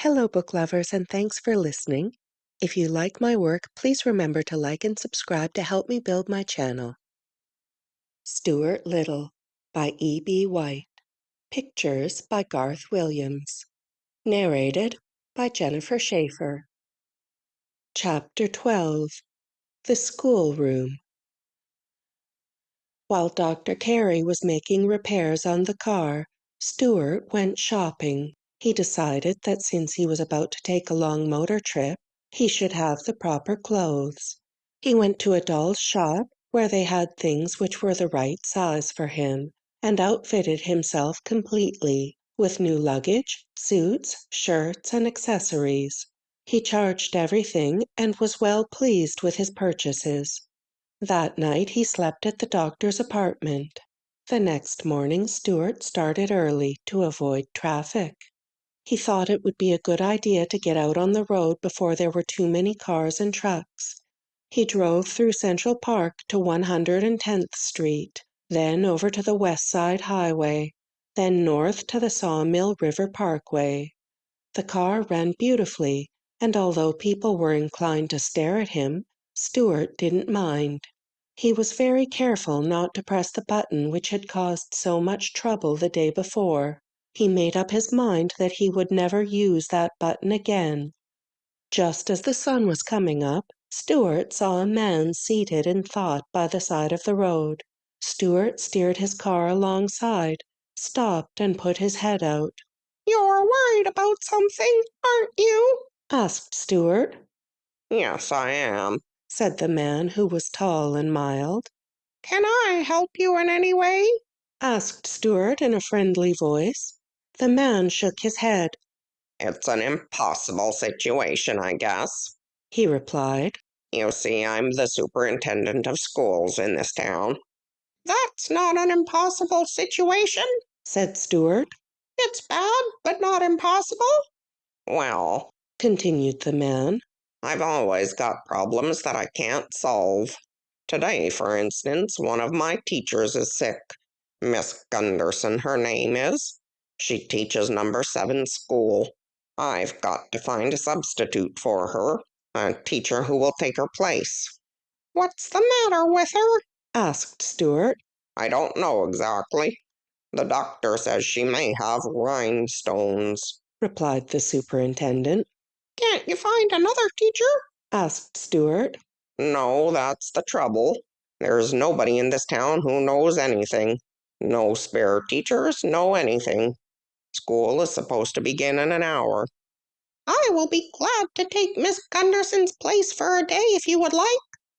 Hello, book lovers, and thanks for listening. If you like my work, please remember to like and subscribe to help me build my channel. Stuart Little by E.B. White. Pictures by Garth Williams. Narrated by Jennifer Schafer. Chapter 12. The Schoolroom. While Dr. Carey was making repairs on the car, Stuart went shopping. He decided that since he was about to take a long motor trip, he should have the proper clothes. He went to a doll's shop where they had things which were the right size for him, and outfitted himself completely with new luggage, suits, shirts, and accessories. He charged everything and was well pleased with his purchases. That night he slept at the doctor's apartment. The next morning Stuart started early to avoid traffic. He thought it would be a good idea to get out on the road before there were too many cars and trucks. He drove through Central Park to 110th Street, then over to the West Side Highway, then north to the Sawmill River Parkway. The car ran beautifully, and although people were inclined to stare at him, Stuart didn't mind. He was very careful not to press the button which had caused so much trouble the day before. He made up his mind that he would never use that button again. Just as the sun was coming up, Stuart saw a man seated in thought by the side of the road. Stuart steered his car alongside, stopped, and put his head out. "You're worried about something, aren't you?" asked Stuart. "Yes, I am," said the man, who was tall and mild. "Can I help you in any way?" asked Stuart in a friendly voice. The man shook his head. "It's an impossible situation, I guess," he replied. "You see, I'm the superintendent of schools in this town." "That's not an impossible situation," said Stuart. "It's bad, but not impossible." "Well," continued the man, "I've always got problems that I can't solve. Today, for instance, one of my teachers is sick. Miss Gunderson, her name is. She teaches number 7 school. I've got to find a substitute for her, a teacher who will take her place." "What's the matter with her?" asked Stuart. "I don't know exactly. The doctor says she may have rhinestones," replied the superintendent. "Can't you find another teacher?" asked Stuart. "No, that's the trouble. There's nobody in this town who knows anything. No spare teachers, no anything. School is supposed to begin in an hour." "I will be glad to take Miss Gunderson's place for a day if you would like,"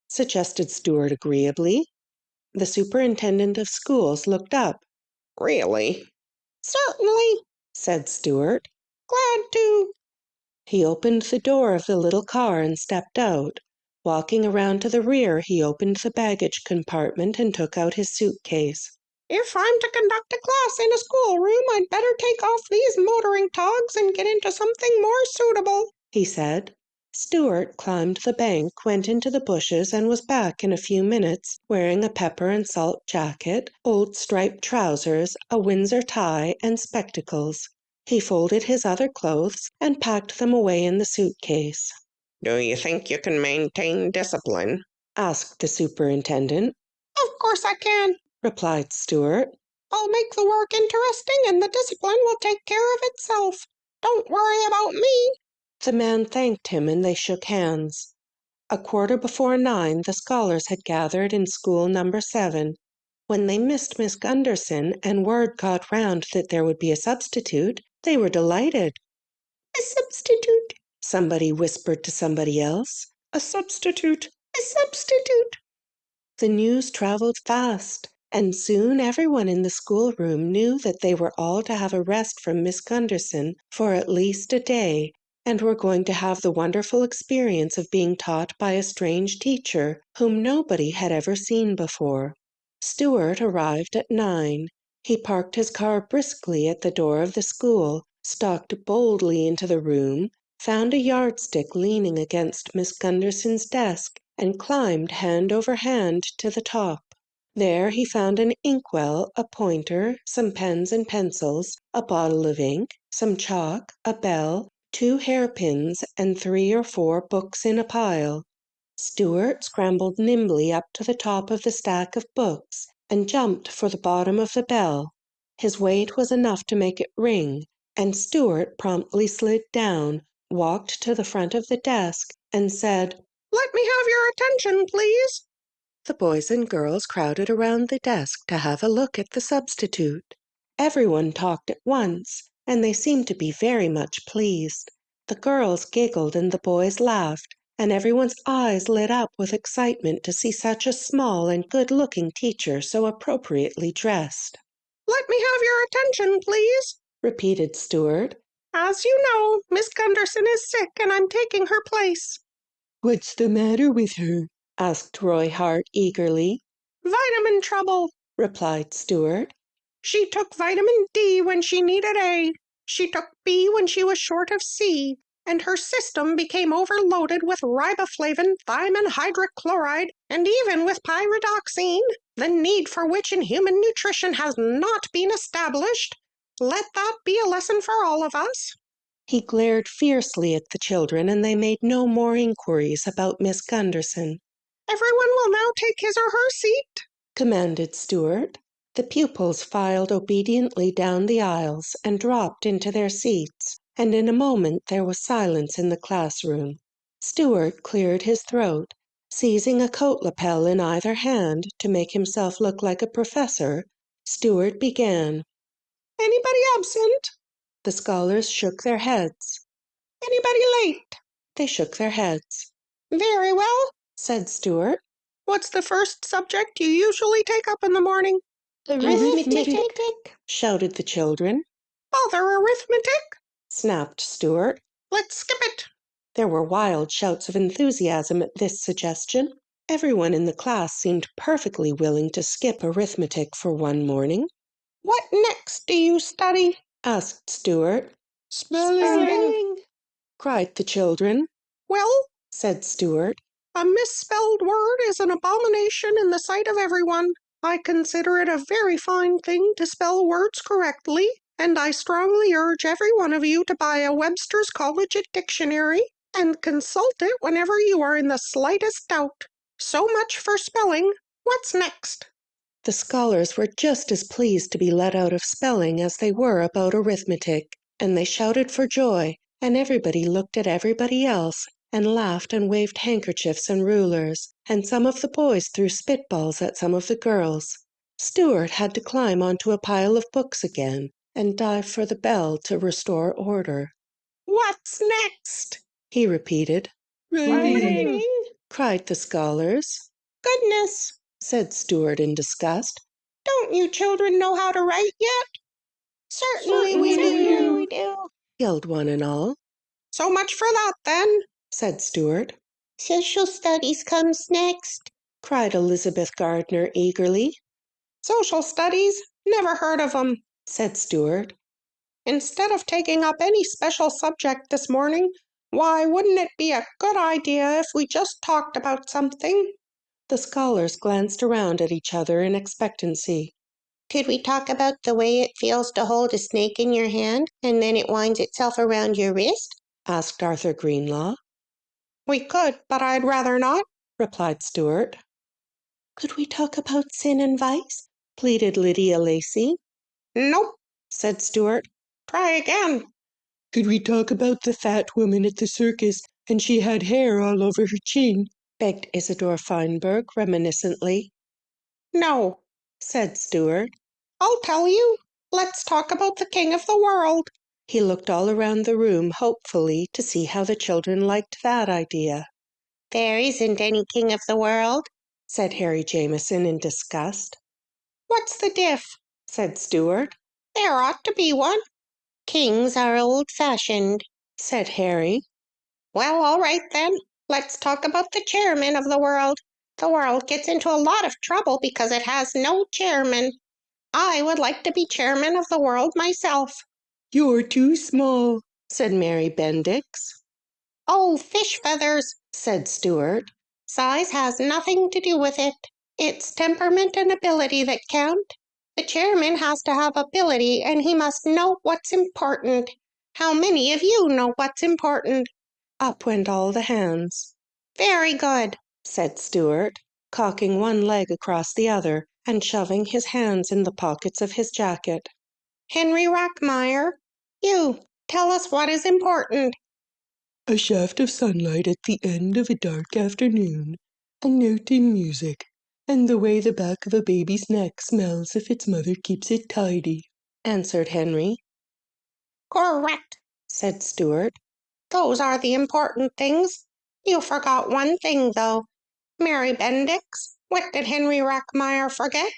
suggested Stuart agreeably. The superintendent of schools looked up. "Really?" "Certainly," said Stuart. "Glad to." He opened the door of the little car and stepped out. Walking around to the rear, he opened the baggage compartment and took out his suitcase. "If I'm to conduct a class in a schoolroom, I'd better take off these motoring togs and get into something more suitable," he said. Stuart climbed the bank, went into the bushes, and was back in a few minutes, wearing a pepper and salt jacket, old striped trousers, a Windsor tie, and spectacles. He folded his other clothes and packed them away in the suitcase. "Do you think you can maintain discipline?" asked the superintendent. "Of course I can," replied Stuart. "I'll make the work interesting and the discipline will take care of itself. Don't worry about me." The man thanked him and they shook hands. 9:15, the scholars had gathered in school number 7. When they missed Miss Gunderson and word got round that there would be a substitute, they were delighted. "A substitute," somebody whispered to somebody else. "A substitute! "A substitute." The news traveled fast, and soon everyone in the schoolroom knew that they were all to have a rest from Miss Gunderson for at least a day, and were going to have the wonderful experience of being taught by a strange teacher whom nobody had ever seen before. Stuart arrived at 9. He parked his car briskly at the door of the school, stalked boldly into the room, found a yardstick leaning against Miss Gunderson's desk, and climbed hand over hand to the top. There he found an inkwell, a pointer, some pens and pencils, a bottle of ink, some chalk, a bell, 2 hairpins, and 3 or 4 books in a pile. Stuart scrambled nimbly up to the top of the stack of books and jumped for the bottom of the bell. His weight was enough to make it ring, and Stuart promptly slid down, walked to the front of the desk, and said, "Let me have your attention, please." The boys and girls crowded around the desk to have a look at the substitute. Everyone talked at once, and they seemed to be very much pleased. The girls giggled and the boys laughed, and everyone's eyes lit up with excitement to see such a small and good-looking teacher so appropriately dressed. "Let me have your attention, please," repeated Stuart. "As you know, Miss Gunderson is sick and I'm taking her place." "What's the matter with her?" asked Roy Hart eagerly. "Vitamin trouble," replied Stuart. "She took vitamin D when she needed A. She took B when she was short of C. And her system became overloaded with riboflavin, thiamine hydrochloride, and even with pyridoxine, the need for which in human nutrition has not been established. Let that be a lesson for all of us." He glared fiercely at the children, and they made no more inquiries about Miss Gunderson. "Everyone will now take his or her seat," commanded Stuart. The pupils filed obediently down the aisles and dropped into their seats, and in a moment there was silence in the classroom. Stuart cleared his throat. Seizing a coat lapel in either hand to make himself look like a professor, Stuart began. "Anybody absent? The scholars shook their heads. Anybody late?" They shook their heads. "Very well," said Stuart. "What's the first subject you usually take up in the morning?" "Arithmetic," shouted the children. "Bother arithmetic!" snapped Stuart. "Let's skip it." There were wild shouts of enthusiasm at this suggestion. Everyone in the class seemed perfectly willing to skip arithmetic for one morning. "What next do you study?" asked Stuart. "Spelling," cried the children. "Well," said Stuart, "a misspelled word is an abomination in the sight of everyone. I consider it a very fine thing to spell words correctly, and I strongly urge every one of you to buy a Webster's Collegiate Dictionary and consult it whenever you are in the slightest doubt. So much for spelling. What's next?" The scholars were just as pleased to be let out of spelling as they were about arithmetic, and they shouted for joy, and everybody looked at everybody else and laughed and waved handkerchiefs and rulers, and some of the boys threw spitballs at some of the girls. Stuart had to climb onto a pile of books again and dive for the bell to restore order. "What's next?" he repeated. "Writing," cried the scholars. "Goodness," said Stuart in disgust. "don't you children know how to write yet?" "Certainly we do," yelled one and all. "So much for that, then," said Stuart. "Social studies comes next," cried Elizabeth Gardner eagerly. "Social studies? Never heard of 'em," said Stuart. "Instead of taking up any special subject this morning, why, wouldn't it be a good idea if we just talked about something?" The scholars glanced around at each other in expectancy. "Could we talk about the way it feels to hold a snake in your hand and then it winds itself around your wrist?" asked Arthur Greenlaw. "We could, but I'd rather not," replied Stuart. "Could we talk about sin and vice?" pleaded Lydia Lacey. "Nope," said Stuart. "Try again." "Could we talk about the fat woman at the circus and she had hair all over her chin?" begged Isidore Feinberg reminiscently. "No," said Stuart. "I'll tell you. Let's talk about the king of the world." He looked all around the room hopefully to see how the children liked that idea. "There isn't any king of the world," said Harry Jameson in disgust. "What's the diff?" said Stuart. "There ought to be one." "Kings are old-fashioned," said Harry. "Well, all right then. Let's talk about the chairman of the world. The world gets into a lot of trouble because it has no chairman. I would like to be chairman of the world myself." "You're too small," said Mary Bendix. "Oh, fish feathers," said Stuart. "Size has nothing to do with it. It's temperament and ability that count. The chairman has to have ability and he must know what's important. How many of you know what's important? Up went all the hands. Very good, said Stuart, cocking one leg across the other and shoving his hands in the pockets of his jacket. Henry Rackmeyer, you, tell us what is important. A shaft of sunlight at the end of a dark afternoon, a note in music, and the way the back of a baby's neck smells if its mother keeps it tidy, answered Henry. Correct, said Stuart. Those are the important things. You forgot one thing, though. Mary Bendix. What did Henry Rackmeyer forget?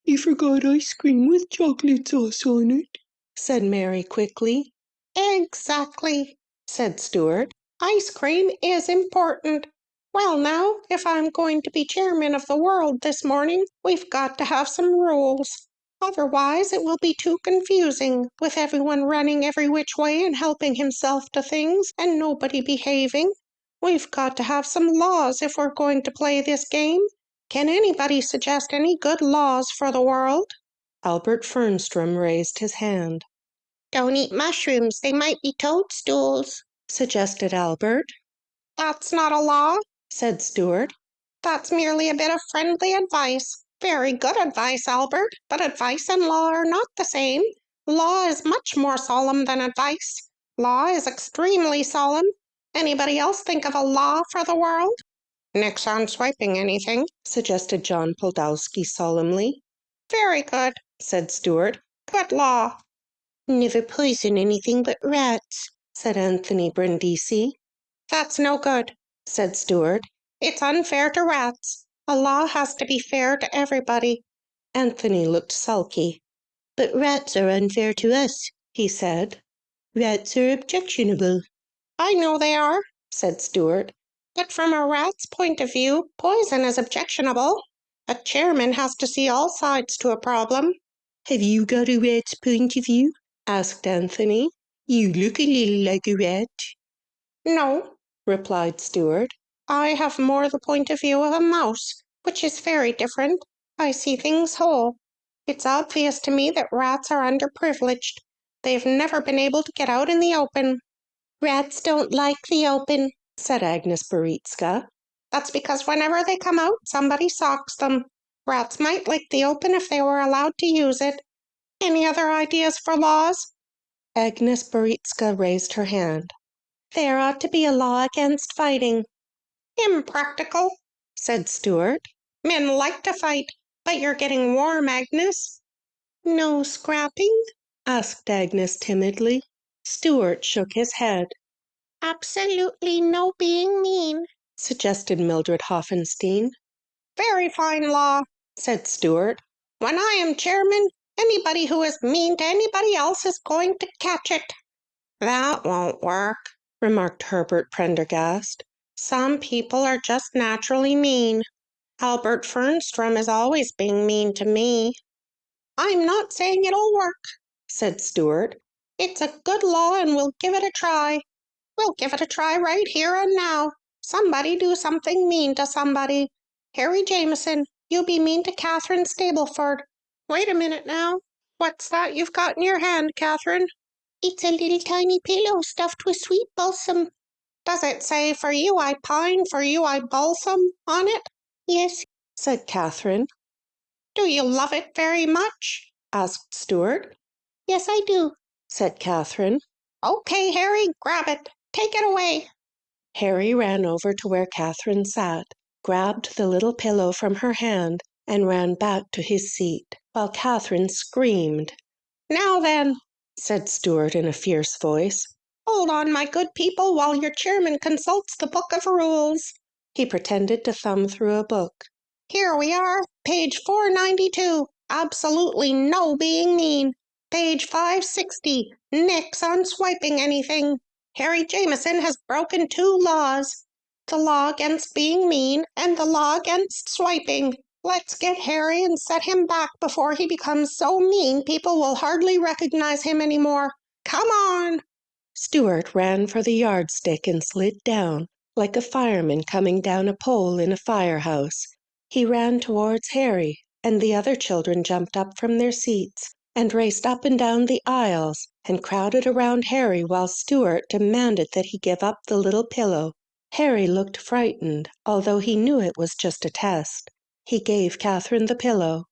He forgot ice cream with chocolate sauce on it, said Mary quickly. Exactly, said Stuart. Ice cream is important. Well, now, if I'm going to be chairman of the world this morning, we've got to have some rules. Otherwise, it will be too confusing, with everyone running every which way and helping himself to things, and nobody behaving. We've got to have some laws if we're going to play this game. Can anybody suggest any good laws for the world? Albert Fernstrom raised his hand. Don't eat mushrooms, they might be toadstools, suggested Albert. That's not a law, said Stuart. That's merely a bit of friendly advice. Very good advice, Albert, but advice and law are not the same. Law is much more solemn than advice. Law is extremely solemn. Anybody else think of a law for the world? Nix on swiping anything, suggested John Poldowski solemnly. Very good, said Stuart. Good law. Never poison anything but rats, said Anthony Brindisi. That's no good, said Stuart. It's unfair to rats. A law has to be fair to everybody. Anthony looked sulky. But rats are unfair to us, he said. Rats are objectionable. I know they are, said Stuart. But from a rat's point of view, poison is objectionable. A chairman has to see all sides to a problem. Have you got a rat's point of view? asked Anthony. You look a little like a rat. No, replied Stuart. I have more the point of view of a mouse, which is very different. I see things whole. It's obvious to me that rats are underprivileged. They've never been able to get out in the open. Rats don't like the open, said Agnes Baritska. That's because whenever they come out, somebody socks them. Rats might like the open if they were allowed to use it. Any other ideas for laws? Agnes Baritska raised her hand. There ought to be a law against fighting. Impractical, said Stuart. Men like to fight, but you're getting warm, Agnes. No scrapping? asked Agnes timidly. Stuart shook his head. Absolutely no being mean, suggested Mildred Hoffenstein. Very fine law, said Stuart. When I am chairman, anybody who is mean to anybody else is going to catch it. That won't work, remarked Herbert Prendergast. Some people are just naturally mean. Albert Fernstrom is always being mean to me. I'm not saying it'll work, said Stuart. It's a good law and we'll give it a try. We'll give it a try right here and now. Somebody do something mean to somebody. Harry Jameson, you be mean to Catherine Stableford. Wait a minute now. What's that you've got in your hand, Catherine? It's a little tiny pillow stuffed with sweet balsam. Does it say, for you I pine, for you I balsam on it? Yes, said Catherine. Do you love it very much? asked Stuart. Yes, I do, said Catherine. Okay, Harry, grab it. Take it away. Harry ran over to where Catherine sat, grabbed the little pillow from her hand, and ran back to his seat, while Catherine screamed. Now then, said Stuart in a fierce voice. Hold on, my good people, while your chairman consults the book of rules. He pretended to thumb through a book. Here we are, page 492. Absolutely no being mean. Page 560. Nix on swiping anything. Harry Jameson has broken two laws. The law against being mean and the law against swiping. Let's get Harry and set him back before he becomes so mean people will hardly recognize him anymore. Come on! Stuart ran for the yardstick and slid down, like a fireman coming down a pole in a firehouse. He ran towards Harry, and the other children jumped up from their seats and raced up and down the aisles, and crowded around Harry while Stuart demanded that he give up the little pillow. Harry looked frightened, although he knew it was just a test. He gave Catherine the pillow.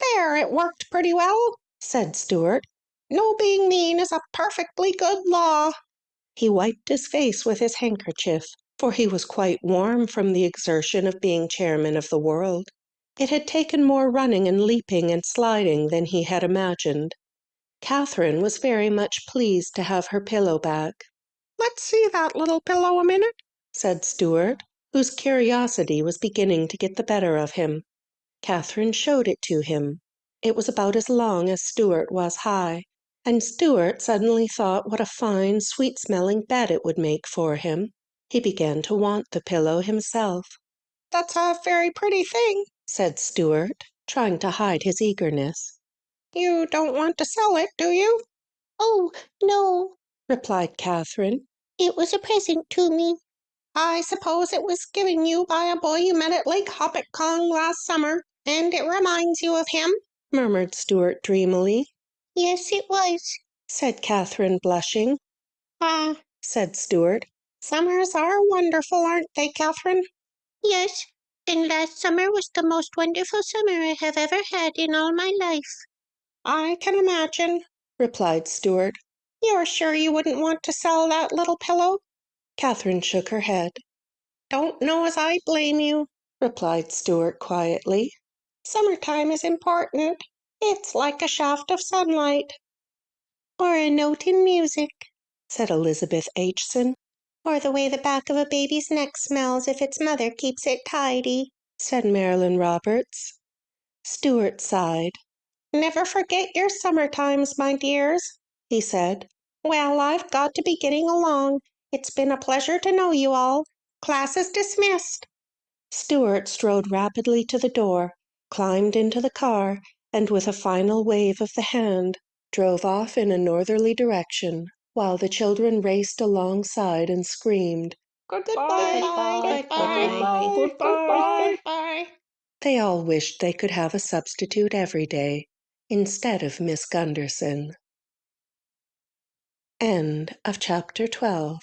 There, it worked pretty well, said Stuart. No being mean is a perfectly good law. He wiped his face with his handkerchief, for he was quite warm from the exertion of being chairman of the world. It had taken more running and leaping and sliding than he had imagined. Catherine was very much pleased to have her pillow back. Let's see that little pillow a minute, said Stuart, whose curiosity was beginning to get the better of him. Catherine showed it to him. It was about as long as Stuart was high, and Stuart suddenly thought what a fine, sweet-smelling bed it would make for him. He began to want the pillow himself. That's a very pretty thing, said Stuart, trying to hide his eagerness. You don't want to sell it, do you? Oh, no, replied Catherine. It was a present to me. I suppose it was given you by a boy you met at Lake Hopatcong last summer, and it reminds you of him, murmured Stuart dreamily. Yes, it was, said Catherine, blushing. Ah, said Stuart. Summers are wonderful, aren't they, Catherine? Yes, and last summer was the most wonderful summer I have ever had in all my life. I can imagine, replied Stuart. You're sure you wouldn't want to sell that little pillow? Catherine shook her head. Don't know as I blame you, replied Stuart quietly. Summertime is important. It's like a shaft of sunlight. Or a note in music, said Elizabeth Aitchison. Or the way the back of a baby's neck smells if its mother keeps it tidy, said Marilyn Roberts. Stuart sighed. Never forget your summer times, my dears, he said. Well, I've got to be getting along. It's been a pleasure to know you all. Class is dismissed. Stuart strode rapidly to the door, climbed into the car, and with a final wave of the hand, drove off in a northerly direction, while the children raced alongside and screamed, Goodbye, goodbye, goodbye, goodbye, goodbye. They all wished they could have a substitute every day, instead of Miss Gunderson. End of chapter 12.